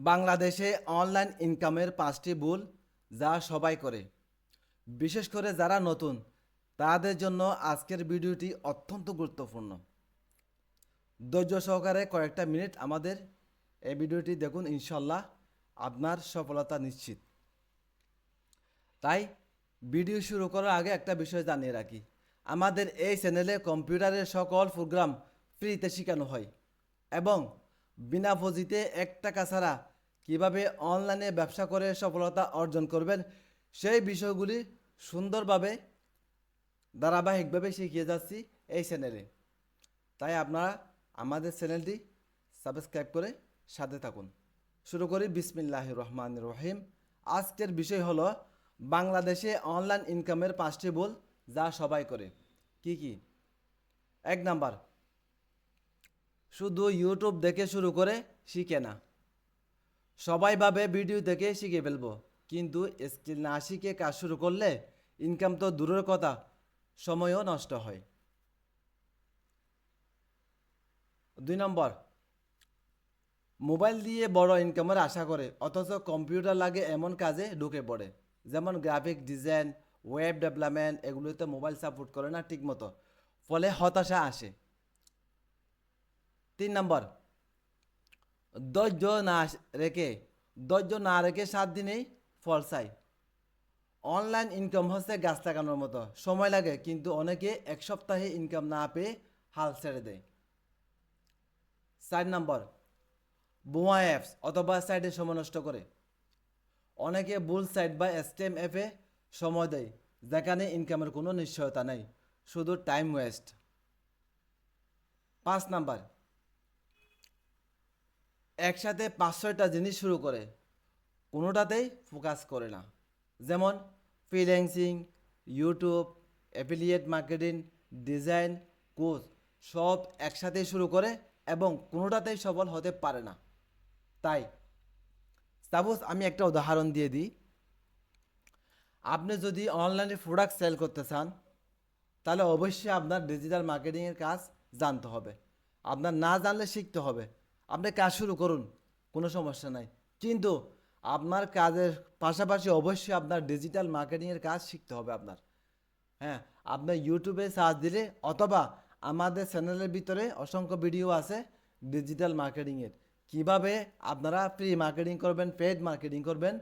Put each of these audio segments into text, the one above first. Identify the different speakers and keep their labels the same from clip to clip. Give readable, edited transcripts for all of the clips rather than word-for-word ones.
Speaker 1: বাংলাদেশে অনলাইন ইনকামের 5টি ভুল যা সবাই করে, বিশেষ করে যারা নতুন তাদের জন্য আজকের ভিডিওটি অত্যন্ত গুরুত্বপূর্ণ। ধৈর্য সহকারে কয়েকটা মিনিট আমাদের এই ভিডিওটি দেখুন, ইনশাল্লাহ আপনার সফলতা নিশ্চিত। তাই ভিডিও শুরু করার আগে একটা বিষয় জানিয়ে রাখি, আমাদের এই চ্যানেলে কম্পিউটারের সকল প্রোগ্রাম ফ্রিতে শেখানো হয় এবং বিনা পুঁজিতে 1 টাকা ছাড়া কীভাবে অনলাইনে ব্যবসা করে সফলতা অর্জন করবেন সেই বিষয়গুলি সুন্দরভাবে ধারাবাহিকভাবে শিখিয়ে যাচ্ছি এই চ্যানেলে। তাই আপনারা আমাদের চ্যানেলটি সাবস্ক্রাইব করে সাথে থাকুন। শুরু করি বিসমিল্লাহির রহমানির রহিম। আজকের বিষয় হলো বাংলাদেশে অনলাইন ইনকামের 5টি ভুল যা সবাই করে। কি কি? 1 নাম্বার, শুধু ইউটিউব দেখে শুরু করে শিখে না। সবাই ভাবে ভিডিও দেখে শিখে ফেলবো, কিন্তু স্কিল না শিখে কাজ শুরু করলে ইনকাম তো দূরের কথা, সময়ও নষ্ট হয়। 2 নম্বর, মোবাইল দিয়ে বড় ইনকামের আশা করে অথচ কম্পিউটার লাগে এমন কাজে ঢুকে পড়ে, যেমন গ্রাফিক ডিজাইন, ওয়েব ডেভেলপমেন্ট, এগুলোতে মোবাইল সাপোর্ট করে না ঠিক মতো, ফলে হতাশা আসে। 3 নম্বর, ধৈর্য না রেখে ধৈর্য না রেখে 7 দিনেই ফল চাই। অনলাইন ইনকাম হচ্ছে গাছ লাগানোর মতো, সময় লাগে, কিন্তু অনেকে 1 সপ্তাহে ইনকাম না পেয়ে হাল ছেড়ে দেয়। 4 নম্বর, বোমা অ্যাপস অথবা সাইটে সময় নষ্ট করে। অনেকে ভুল সাইট বা স্ক্যাম অ্যাপে সময় দেয়, যেখানে ইনকামের কোনো নিশ্চয়তা নেই, শুধু টাইম ওয়েস্ট। 5 নম্বর, একসাথে 5-6টা জিনিস শুরু করে কোনোটাতেই ফোকাস করে না, যেমন freelancing, YouTube, affiliate marketing, design, course, সব একসাথেই শুরু করে এবং কোনোটাতেই সফল হতে পারে না। তাই সাপোজ আমি একটা উদাহরণ দিয়ে দিই, আপনি যদি অনলাইনে প্রোডাক্ট সেল করতে চান তাহলে অবশ্যই আপনার ডিজিটাল মার্কেটিংয়ের কাজ জানতে হবে। আপনার না জানলে শিখতে হবে। আপনি কাজ শুরু করুন, কোনো সমস্যা নাই, কিন্তু আপনার কাজের পাশাপাশি অবশ্যই আপনার ডিজিটাল মার্কেটিংয়ের কাজ শিখতে হবে আপনার। হ্যাঁ, আপনি ইউটিউবে সার্চ দিলে অথবা আমাদের চ্যানেলের ভিতরে অসংখ্য ভিডিও আছে ডিজিটাল মার্কেটিংয়ের, কিভাবে আপনারা ফ্রি মার্কেটিং করবেন, পেড মার্কেটিং করবেন,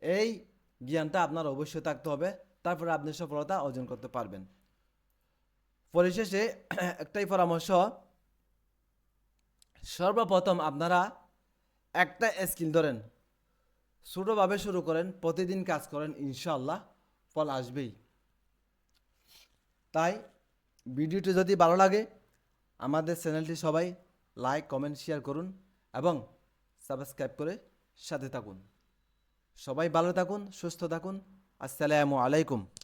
Speaker 1: এই জ্ঞানটা আপনার অবশ্যই থাকতে হবে, তারপরে আপনি সফলতা অর্জন করতে পারবেন। পরিশেষে একটাই পরামর্শ, সর্বপ্রথম আপনারা একটা স্কিল ধরেন, ছোটোভাবে শুরু করেন, প্রতিদিন কাজ করেন, ইনশাআল্লাহ ফল আসবেই। তাই ভিডিওটি যদি ভালো লাগে আমাদের চ্যানেলটি সবাই লাইক, কমেন্ট, শেয়ার করুন এবং সাবস্ক্রাইব করে সাথে থাকুন। সবাই ভালো থাকুন, সুস্থ থাকুন। আসসালামু আলাইকুম।